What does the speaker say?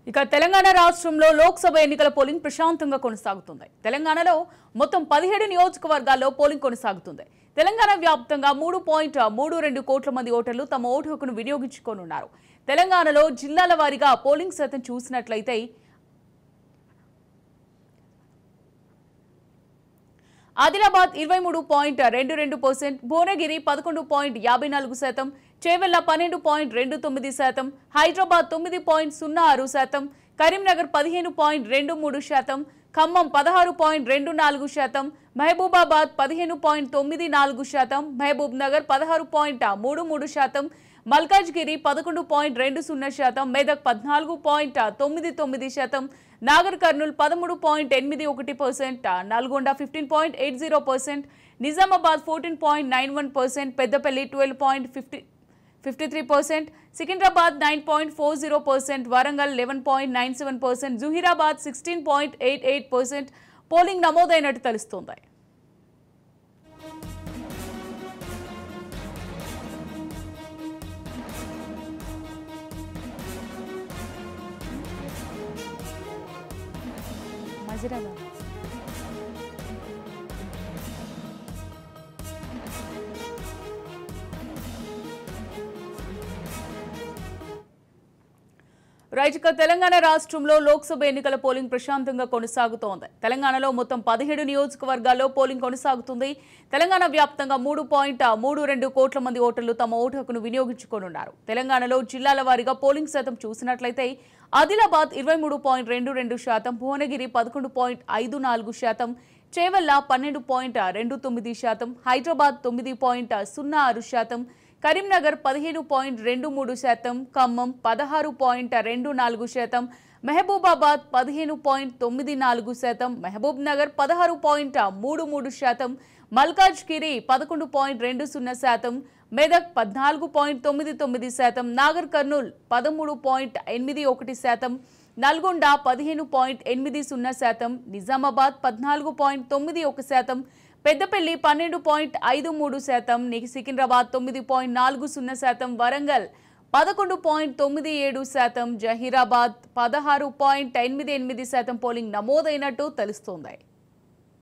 ఇక తెలంగాణ రాష్ట్రంలో లోక్సభ ఎన్నికల పోలింగ్ ప్రశాంతంగా కొనసాగుతుంది. తెలంగాణలో మొత్తం 17 నియోజకవర్గాల్లో పోలింగ్ కొనసాగుతుంది. తెలంగాణ వ్యాప్తంగా 3.32 కోట్ల మంది ఓటర్లు తమ ఓటు హక్కును వినియోగించుకోనున్నారు. తెలంగాణలో జిల్లాల వారీగా పోలింగ్ శాతం చూసినట్లయితే ఆదిలాబాద్ 23.22%, భువనగిరి 11.54%, చేవెళ్ల 12.29%, హైదరాబాద్ 9.06%, కరీంనగర్ 15.23%, ఖమ్మం 16.24%, మహబూబాబాద్ 15.94%, మహబూబ్ నగర్ 16.33%, మల్కాజ్గిరి 11.20%, మెదక్ 14.99%, నాగర్ కర్నూల్ 13.81%, నల్గొండ 15.80%, నిజామాబాద్ 14.91%, పెద్దపల్లి 12.53%, సికింద్రాబాద్ 9.40%, వరంగల్ 11.97%, జుహీరాబాద్ 16.88% పోలింగ్ నమోదైనట్టు తెలుస్తోంది. రైట్గా తెలంగాణ రాష్ట్రంలో లోక్సభ ఎన్నికల పోలింగ్ ప్రశాంతంగా కొనసాగుతోంది. తెలంగాణలో మొత్తం 17 నియోజకవర్గాల్లో పోలింగ్ కొనసాగుతుంది. తెలంగాణ వ్యాప్తంగా 3.32 కోట్ల మంది ఓటర్లు తమ ఓటు హక్కును వినియోగించుకోనున్నారు. తెలంగాణలో జిల్లాల వారీగా పోలింగ్ శాతం చూసినట్లయితే ఆదిలాబాద్ 23.22%, భువనగిరి 11.54%, చేవెళ్ల 12.29%, హైదరాబాద్ 9.06%, కరీంనగర్ 15.23%, ఖమ్మం 16.24%, మహబూబాబాద్ 15.94%, మహబూబ్ నగర్ 16.33%, మల్కాజ్గిరి 11.20%, మెదక్ 14.99%, నాగర్ కర్నూల్ 13.81%, నల్గొండ 15.80%, నిజామాబాద్ 14.91%, పెద్దపల్లి 12.53%, సికింద్రాబాద్ 9.40%, వరంగల్ 11.97%, జహీరాబాద్ 16.88% పోలింగ్ నమోదైనట్టు తెలుస్తోంది.